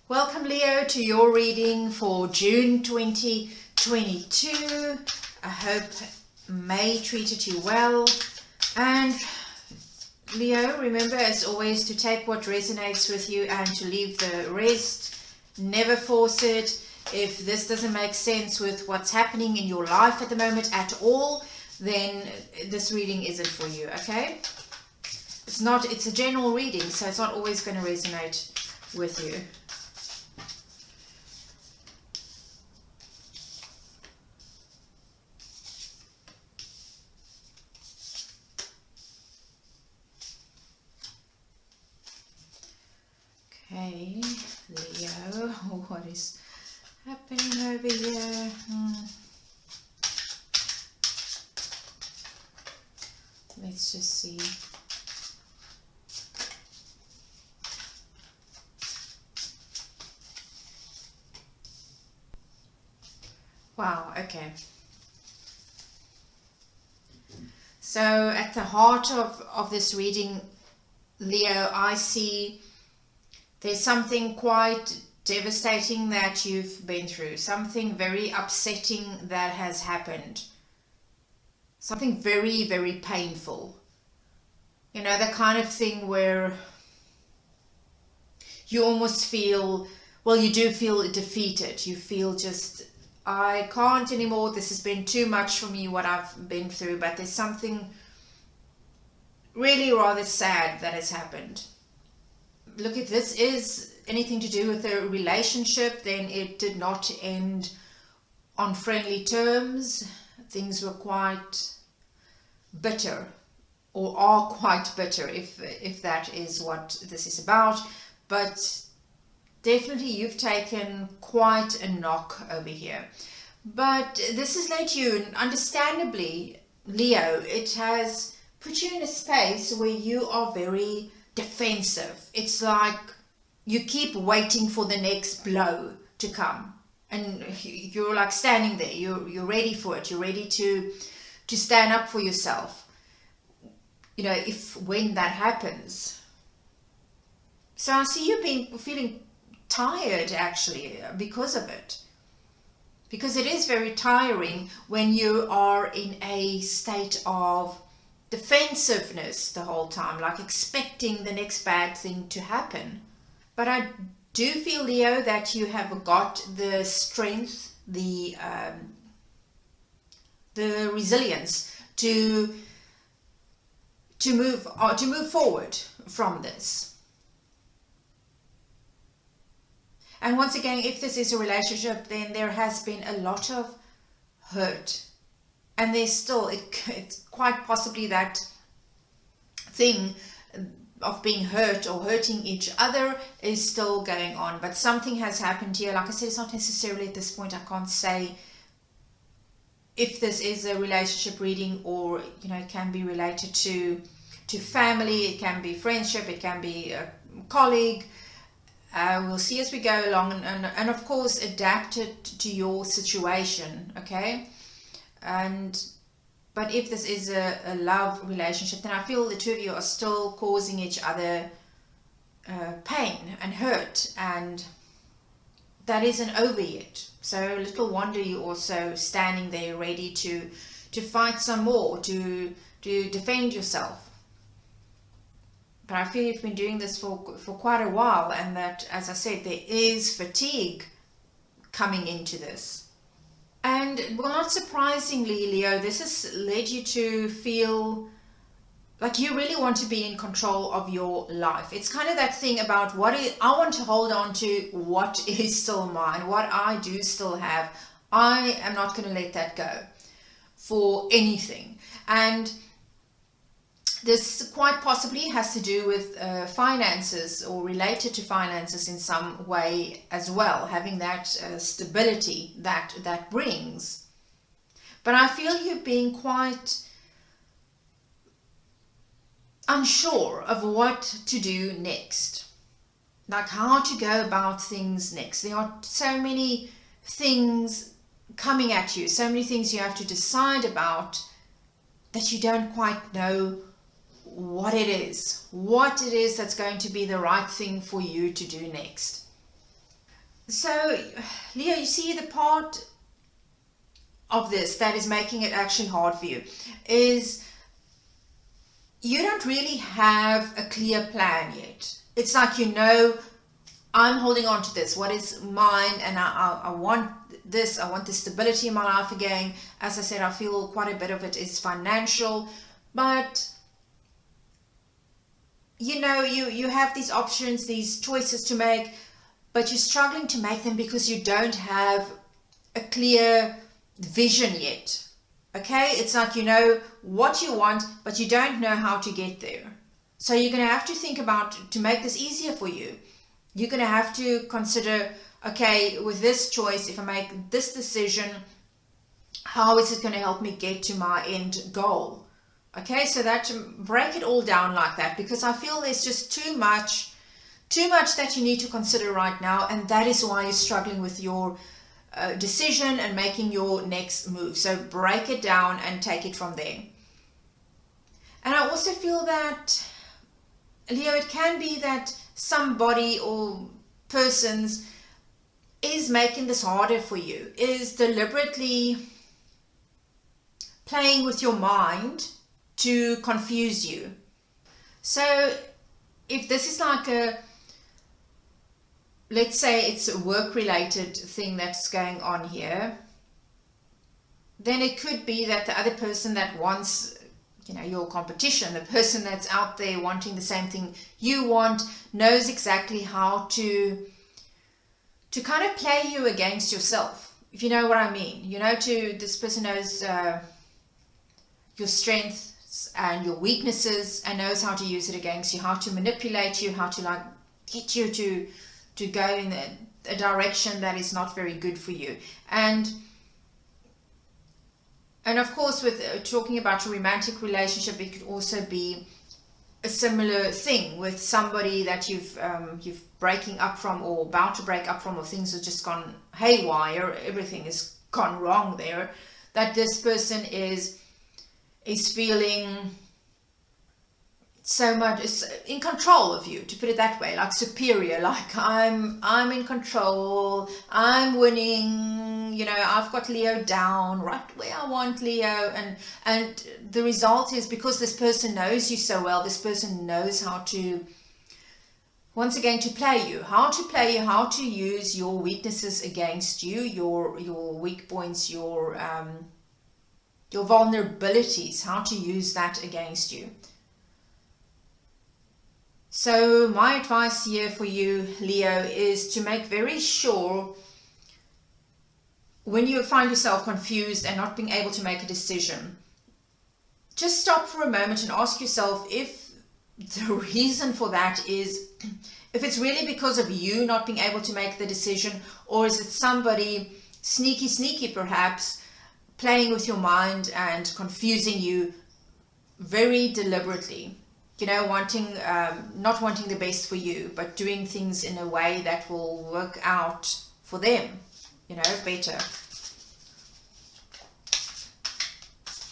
Welcome, Leo, to your reading for June 2022. I hope May treated you well. And Leo, remember as always to take what resonates with you and to leave the rest. Never force it. If this doesn't make sense with what's happening in your life at the moment at all, then this reading isn't for you, okay? It's a general reading, so it's not always going to resonate with you. Okay, Leo, what is happening over here? Let's just see. Wow, okay. So at the heart of this reading, Leo, I see there's something quite devastating that you've been through, something very upsetting that has happened, something very, very painful. You know, the kind of thing where you almost feel, well, you do feel defeated. You feel just, I can't anymore. This has been too much for me, what I've been through. But there's something really rather sad that has happened. Look, if this is anything to do with a relationship, then it did not end on friendly terms. Things were quite bitter, or are quite bitter, if that is what this is about. But definitely you've taken quite a knock over here. But this has led you, understandably, Leo, it has put you in a space where you are very defensive. It's like you keep waiting for the next blow to come, and you're like standing there. You're ready for it. You're ready to stand up for yourself. You know, when that happens. So I see you feeling tired actually because of it. Because it is very tiring when you are in a state of defensiveness the whole time, like expecting the next bad thing to happen. But I do feel, Leo, that you have got the strength, the resilience to move forward from this. And once again, if this is a relationship, then there has been a lot of hurt. And there's still, it's quite possibly that thing of being hurt or hurting each other is still going on. But something has happened here. Like I said, it's not necessarily at this point, I can't say if this is a relationship reading, or, you know, it can be related to family, it can be friendship, it can be a colleague. We'll see as we go along, and of course adapt it to your situation, okay? But if this is a love relationship, then I feel the two of you are still causing each other pain and hurt, and that isn't over yet. So little wonder you're also standing there ready to fight some more, to defend yourself. But I feel you've been doing this for quite a while, and that, as I said, there is fatigue coming into this. And, well, not surprisingly, Leo, this has led you to feel like you really want to be in control of your life. It's kind of that thing about I want to hold on to what is still mine, what I do still have. I am not going to let that go for anything. And this quite possibly has to do with finances, or related to finances in some way as well, having that stability that brings. But I feel you being quite unsure of what to do next, like how to go about things next. There are so many things coming at you, so many things you have to decide about, that you don't quite know what it is that's going to be the right thing for you to do next. So, Leo, you see the part of this that is making it actually hard for you is you don't really have a clear plan yet. It's like, I'm holding on to this, what is mine, and I want this, I want this stability in my life again. As I said, I feel quite a bit of it is financial, but you have these options, these choices to make, but you're struggling to make them because you don't have a clear vision yet. Okay, it's like you know what you want, but you don't know how to get there. So you're going to have to think about, to make this easier for you, you're going to have to consider, okay, with this choice, if I make this decision, how is it going to help me get to my end goal? Okay, so that, break it all down like that, because I feel there's just too much that you need to consider right now, and that is why you're struggling with your decision and making your next move. So break it down and take it from there. And I also feel that, Leo, it can be that somebody or persons is making this harder for you, is deliberately playing with your mind to confuse you. So if this is like let's say it's a work-related thing that's going on here, then it could be that the other person that wants, your competition, the person that's out there wanting the same thing you want, knows exactly how to kind of play you against yourself, if you know what I mean. This person knows your strengths and your weaknesses and knows how to use it against you, how to manipulate you, how to get you to go in a direction that is not very good for you. And of course, with talking about a romantic relationship, it could also be a similar thing with somebody that you've breaking up from, or about to break up from, or things have just gone haywire, everything has gone wrong there, that this person is feeling so much is in control of you, to put it that way, like superior, like I'm in control, I'm winning, I've got Leo down right where I want Leo. And the result is, because this person knows you so well, this person knows how to, once again, to play you, how to use your weaknesses against you, your weak points, your vulnerabilities, how to use that against you. So my advice here for you, Leo, is to make very sure, when you find yourself confused and not being able to make a decision, just stop for a moment and ask yourself if the reason for that is, if it's really because of you not being able to make the decision, or is it somebody sneaky perhaps playing with your mind and confusing you very deliberately. Not wanting the best for you, but doing things in a way that will work out for them, better.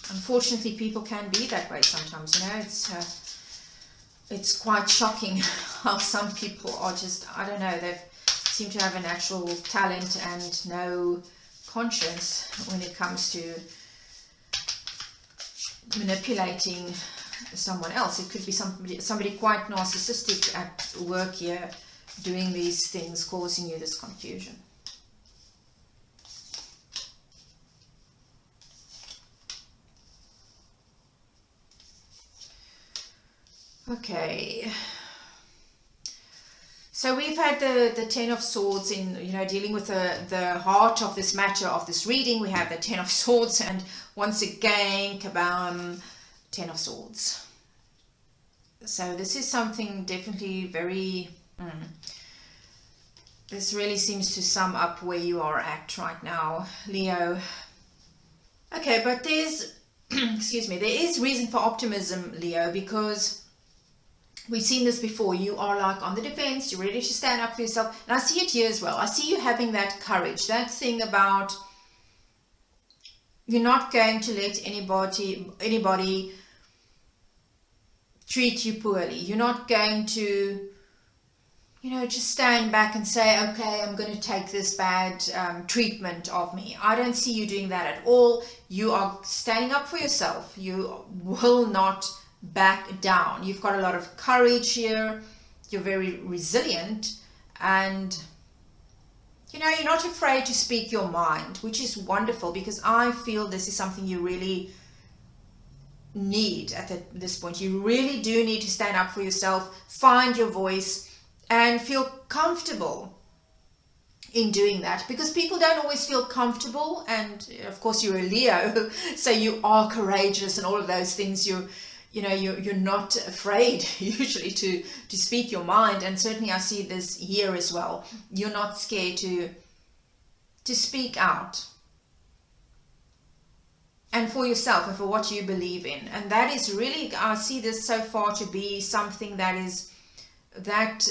Unfortunately, people can be that way sometimes, it's quite shocking how some people are just, I don't know, they seem to have a natural talent and no conscience when it comes to manipulating someone else. It could be somebody quite narcissistic at work here, doing these things, causing you this confusion. Okay, so we've had the Ten of Swords in, dealing with the heart of this matter, of this reading. We have the Ten of Swords, and once again, kabam, Ten of Swords. So this is something definitely very, this really seems to sum up where you are at right now, Leo. Okay, but there's, excuse me, there is reason for optimism, Leo, because we've seen this before. You are on the defense, you're ready to stand up for yourself. And I see it here as well. I see you having that courage, that thing about you're not going to let anybody treat you poorly. You're not going to just stand back and say, okay, I'm going to take this bad treatment of me. I don't see you doing that at all. You are standing up for yourself. You will not back down. You've got a lot of courage here. You're very resilient, and you're not afraid to speak your mind, which is wonderful, because I feel this is something you really need at this point. You really do need to stand up for yourself, find your voice, and feel comfortable in doing that, because people don't always feel comfortable. And of course, you're a Leo, so you are courageous and all of those things. You're not afraid usually to speak your mind, and certainly I see this here as well. You're not scared to speak out, and for yourself and for what you believe in. And that is really, I see this so far to be something that is that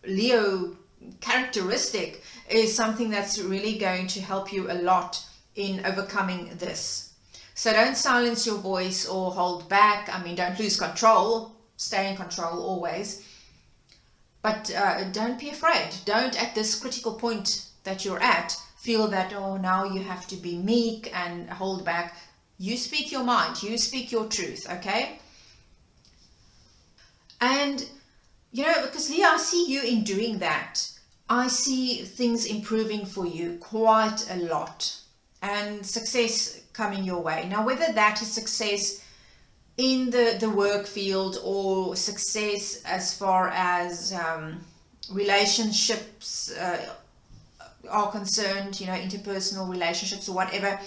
Leo characteristic, is something that's really going to help you a lot in overcoming this. So don't silence your voice or hold back. I mean, don't lose control. Stay in control always. But don't be afraid. Don't, at this critical point that you're at, feel that, oh, now you have to be meek and hold back. You speak your mind. You speak your truth, okay? And, because Leo, I see you in doing that. I see things improving for you quite a lot, and success coming your way. Now, whether that is success in the work field, or success as far as relationships are concerned, interpersonal relationships or whatever.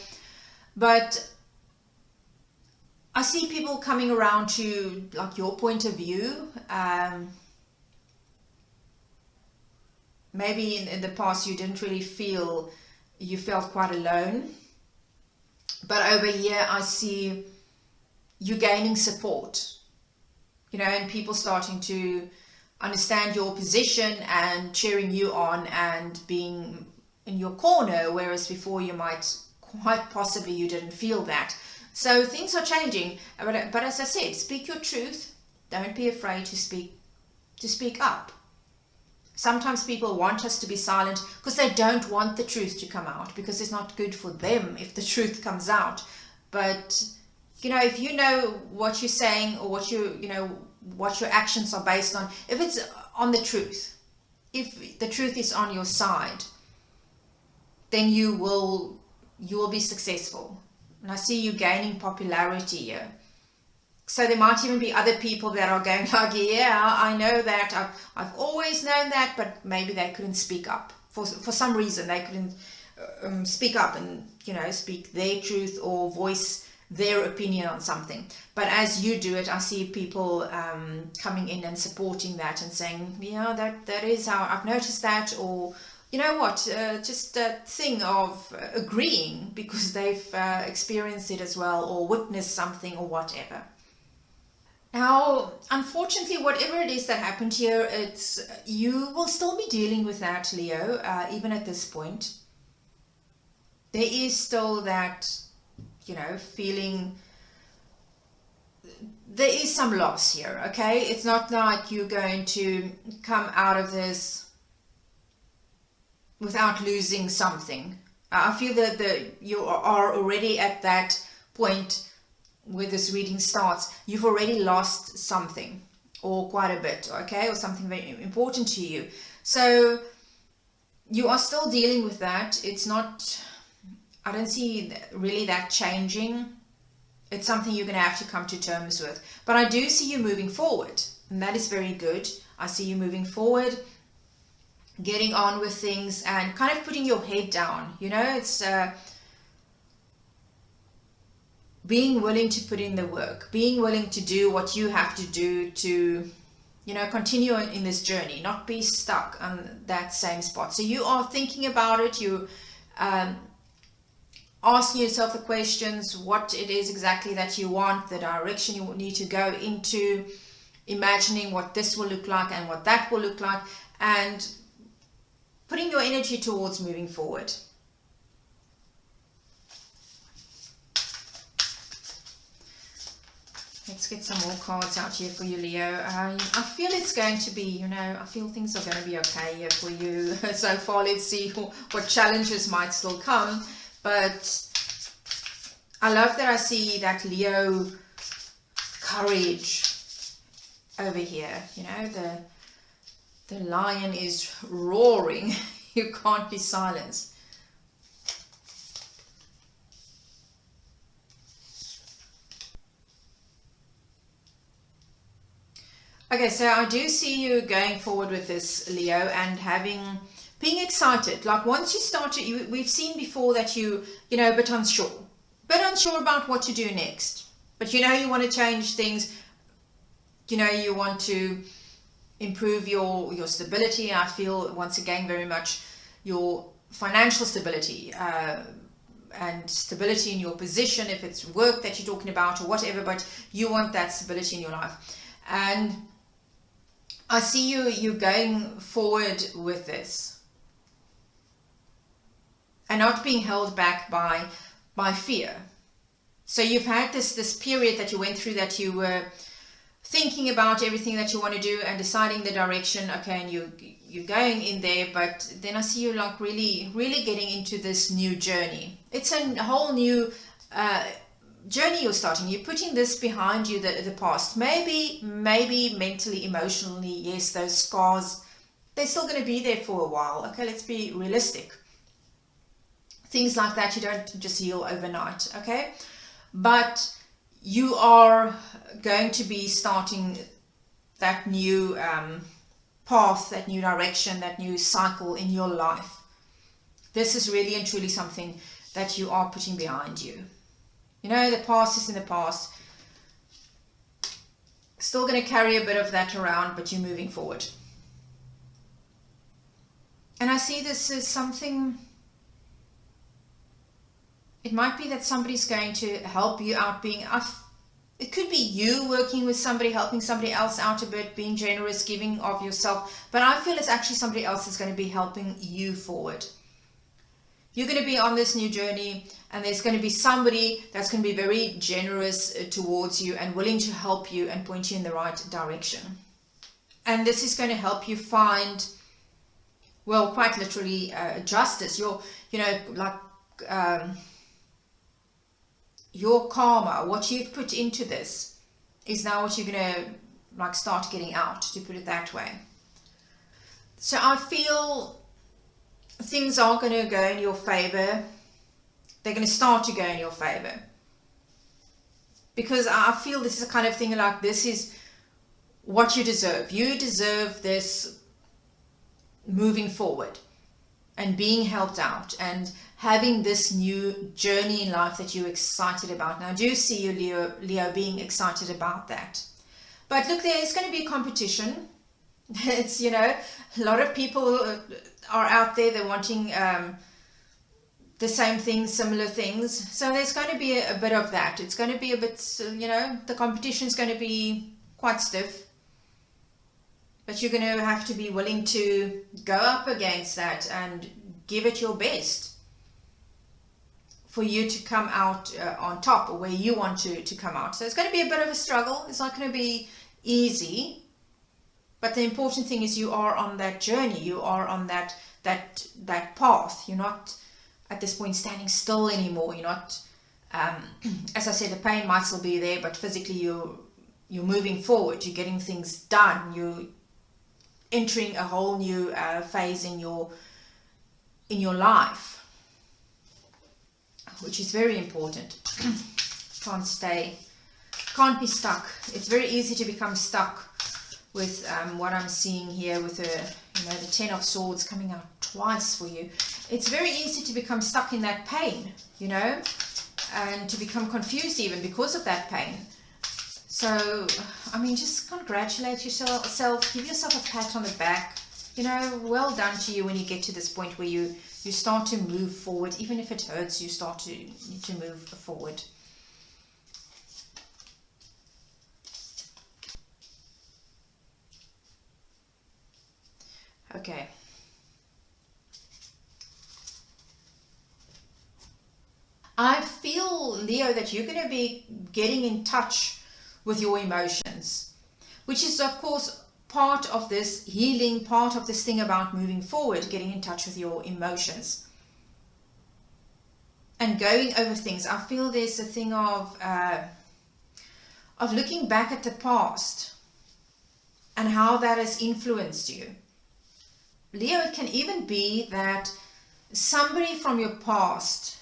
But I see people coming around to like your point of view. Maybe in the past you didn't really feel, you felt quite alone. But over here I see you gaining support, and people starting to understand your position and cheering you on and being in your corner, whereas before you might, quite possibly, you didn't feel that. So things are changing, but as I said, speak your truth. Don't be afraid to speak up. Sometimes people want us to be silent because they don't want the truth to come out, because it's not good for them if the truth comes out. But if you know what you're saying, or what what your actions are based on, if it's on the truth, if the truth is on your side, then you will be successful. And I see you gaining popularity here. So there might even be other people that are going like, yeah, I know that, I've always known that, but maybe they couldn't speak up. For some reason, they couldn't speak up and, speak their truth or voice their opinion on something. But as you do it, I see people coming in and supporting that and saying, yeah, that is how I've noticed that, or just a thing of agreeing because they've experienced it as well, or witnessed something, or whatever. Now, unfortunately, whatever it is that happened here, you will still be dealing with that, Leo, even at this point. There is still that, feeling, there is some loss here, okay? It's not like you're going to come out of this without losing something. I feel that you are already at that point where this reading starts. You've already lost something, or quite a bit, okay? Or something very important to you. So you are still dealing with that. It's not, I don't see really that changing. It's something you're going to have to come to terms with. But I do see you moving forward, and that is very good. I see you moving forward, getting on with things, and kind of putting your head down. It's being willing to put in the work, being willing to do what you have to do to, continue in this journey, not be stuck on that same spot. So you are thinking about it, you asking yourself the questions, what it is exactly that you want, the direction you need to go into, imagining what this will look like and what that will look like, and putting your energy towards moving forward. Let's let's get some more cards out here for you, Leo. I feel it's going to be, you know, I feel things are going to be okay here for you. So far, let's see what challenges might still come. But I love that I see that Leo courage over here. You know, the lion is roaring. You can't be silenced. Okay, so I do see you going forward with this, Leo, and being excited. Like once you started, we've seen before that you know, a bit unsure about what to do next. But you know, you want to change things. You know, you want to improve your stability. I feel once again very much your financial stability and stability in your position, if it's work that you're talking about or whatever. But you want that stability in your life, and I see you going forward with this and not being held back by fear. So you've had this period that you went through, that you were thinking about everything that you want to do and deciding the direction. Okay, and you're going in there, but then I see you like really getting into this new journey. It's a whole new journey you're starting. You're putting this behind you, the past. Maybe mentally, emotionally, yes, those scars, they're still going to be there for a while. Okay, let's be realistic. Things like that, you don't just heal overnight. Okay, but you are going to be starting that new path, that new direction, that new cycle in your life. This is really and truly something that you are putting behind you. You know, the past is in the past. Still going to carry a bit of that around, but you're moving forward. And I see this as something, it might be that somebody's going to help you out, it could be you working with somebody, helping somebody else out a bit, being generous, giving of yourself. But I feel it's actually somebody else that's going to be helping you forward. You're going to be on this new journey, and there's going to be somebody that's going to be very generous towards you and willing to help you and point you in the right direction. And this is going to help you find, well, quite literally justice. Your karma, what you've put into this, is now what you're going to start getting out, to put it that way. So I feel things are going to go in your favor. They're going to start to go in your favor, because I feel this is a kind of thing like, this is what you deserve. You deserve this moving forward and being helped out and having this new journey in life that you're excited about. Now I do see you, Leo, being excited about that. But look, there's going to be a competition. It's, you know, a lot of people are out there, they're wanting the same things, similar things. So there's going to be a bit of that. It's going to be a bit, you know, the competition is going to be quite stiff. But you're going to have to be willing to go up against that and give it your best for you to come out on top, or where you want to come out. So it's going to be a bit of a struggle. It's not going to be easy. But the important thing is you are on that journey. You are on that path. You're not at this point standing still anymore. You're not, as I said, the pain might still be there, but physically you're moving forward. You're getting things done. You're entering a whole new phase in your life, which is very important. Can't be stuck. It's very easy to become stuck with what I'm seeing here with the Ten of Swords coming out twice for you. It's very easy to become stuck in that pain, you know, and to become confused even because of that pain. So, I mean, just congratulate yourself, give yourself a pat on the back. You know, well done to you when you get to this point where you start to move forward. Even if it hurts, you start to move forward. Okay. I feel, Leo, that you're going to be getting in touch with your emotions, which is of course part of this healing, part of this thing about moving forward, getting in touch with your emotions and going over things. I feel there's a thing of looking back at the past and how that has influenced you. Leo, it can even be that somebody from your past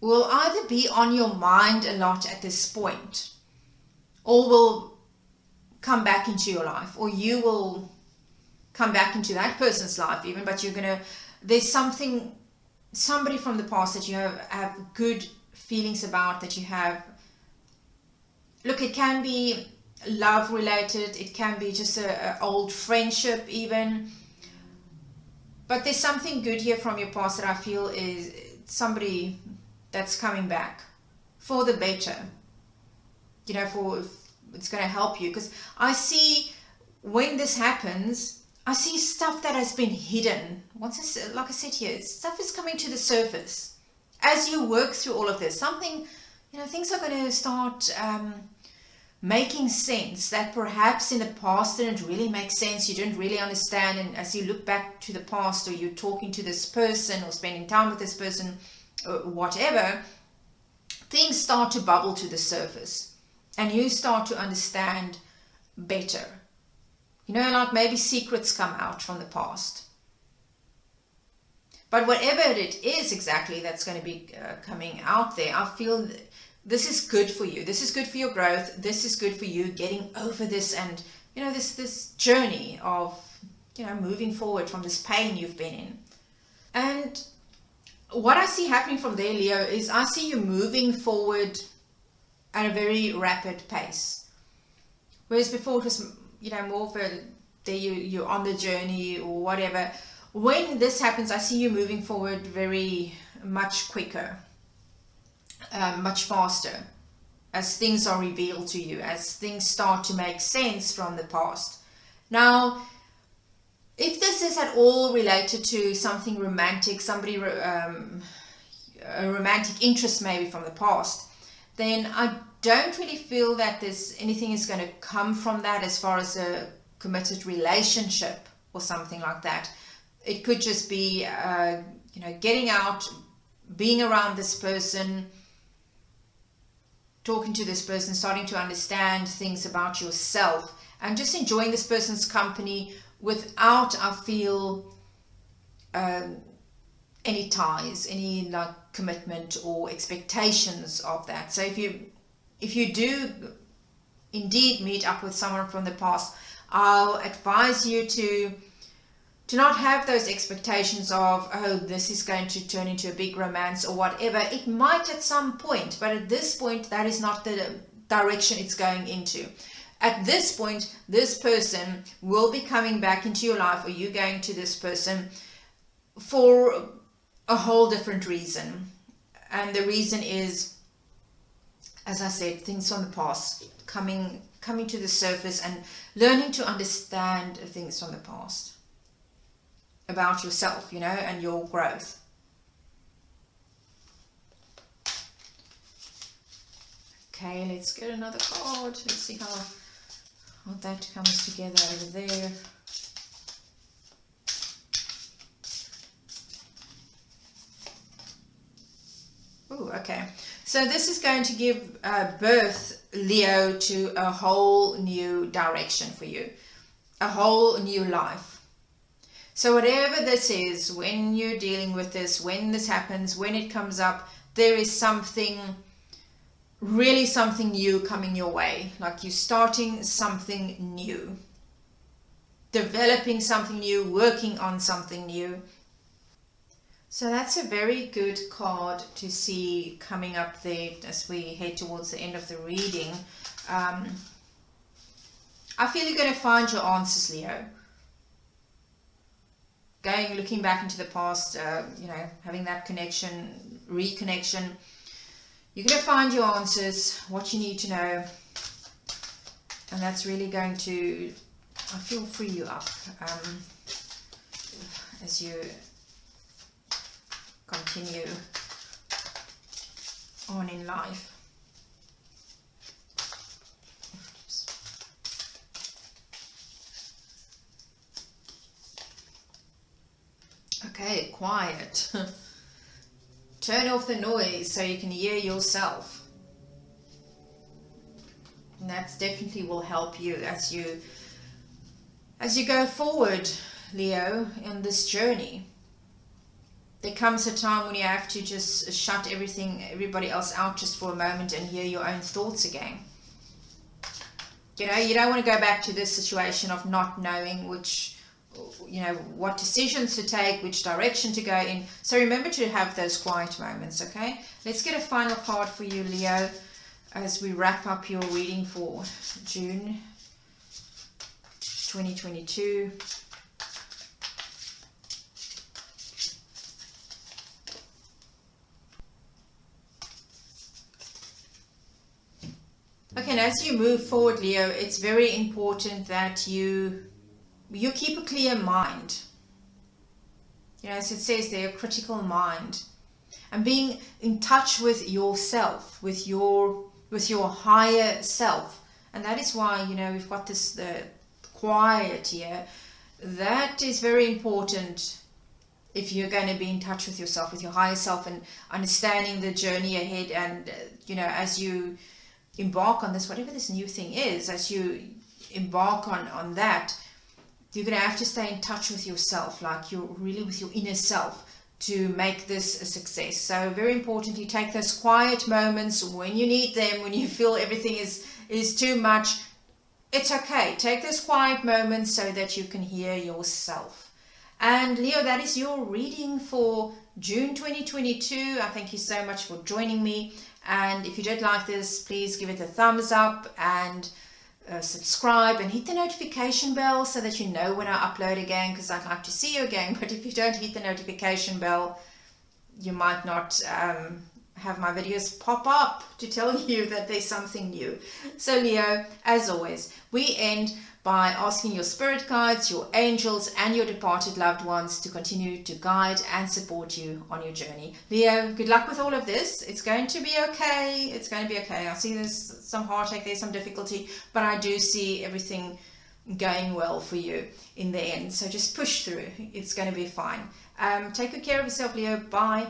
will either be on your mind a lot at this point, or will come back into your life, or you will come back into that person's life even, but there's somebody from the past that you have good feelings about, that you have. Look, it can be love related, it can be just a old friendship even, but there's something good here from your past that I feel is somebody that's coming back for the better, it's going to help you. Because I see when this happens, I see stuff that has been hidden. Like I said here, stuff is coming to the surface as you work through all of this. Something, things are going to start making sense that perhaps in the past didn't really make sense, you didn't really understand, and as you look back to the past, or you're talking to this person or spending time with this person or whatever, things start to bubble to the surface and you start to understand better. Like maybe secrets come out from the past. But whatever it is exactly that's going to be coming out there, I feel this is good for you. This is good for your growth. This is good for you getting over this and, this journey of, moving forward from this pain you've been in. And what I see happening from there, Leo, is I see you moving forward at a very rapid pace. Whereas before it was, more of you're on the journey or whatever. When this happens, I see you moving forward very much quicker. Much faster, as things are revealed to you, as things start to make sense from the past. Now, if this is at all related to something romantic, a romantic interest maybe from the past, then I don't really feel that anything is going to come from that as far as a committed relationship or something like that. It could just be, getting out, being around this person, talking to this person, starting to understand things about yourself, and just enjoying this person's company without, I feel, any ties, any commitment or expectations of that. So if you do indeed meet up with someone from the past, I'll advise you to not have those expectations of, oh, this is going to turn into a big romance or whatever. It might at some point, but at this point, that is not the direction it's going into. At this point, this person will be coming back into your life, or you going to this person for a whole different reason. And the reason is, as I said, things from the past coming to the surface and learning to understand things from the past about yourself, and your growth. Okay, let's get another card. Let's see how that comes together over there. Oh, okay. So this is going to give birth, Leo, to a whole new direction for you, a whole new life. So whatever this is, when you're dealing with this, when this happens, when it comes up, there is something new coming your way. Like you're starting something new, developing something new, working on something new. So that's a very good card to see coming up there as we head towards the end of the reading. I feel you're going to find your answers, Leo. Looking back into the past, having that reconnection, you're going to find your answers, what you need to know, and that's really going to, I feel, free you up as you continue on in life. Okay, quiet. Turn off the noise so you can hear yourself. And that definitely will help you as you go forward, Leo, in this journey. There comes a time when you have to just shut everybody else out just for a moment and hear your own thoughts again. You know, you don't want to go back to this situation of not knowing what decisions to take, which direction to go in. So remember to have those quiet moments, okay? Let's get a final card for you, Leo, as we wrap up your reading for June 2022. Okay, and as you move forward, Leo, it's very important that you keep a clear mind. You know, as it says there, a critical mind. And being in touch with yourself, with your higher self. And that is why, you know, we've got the quiet here. That is very important if you're going to be in touch with yourself, with your higher self, and understanding the journey ahead. And, you know, as you embark on this, whatever this new thing is, as you embark on that, you're going to have to stay in touch with yourself, like you're really with your inner self, to make this a success. So very importantly, take those quiet moments when you need them, when you feel everything is too much. It's okay. Take those quiet moments so that you can hear yourself. And Leo, that is your reading for June 2022. I thank you so much for joining me. And if you did like this, please give it a thumbs up and subscribe and hit the notification bell so that you know when I upload again, because I'd like to see you again. But if you don't hit the notification bell, you might not have my videos pop up to tell you that there's something new. So Leo, as always, we end by asking your spirit guides, your angels, and your departed loved ones to continue to guide and support you on your journey. Leo, good luck with all of this. It's going to be okay. It's going to be okay. I see there's some heartache, there's some difficulty, but I do see everything going well for you in the end. So just push through. It's going to be fine. Take good care of yourself, Leo. Bye.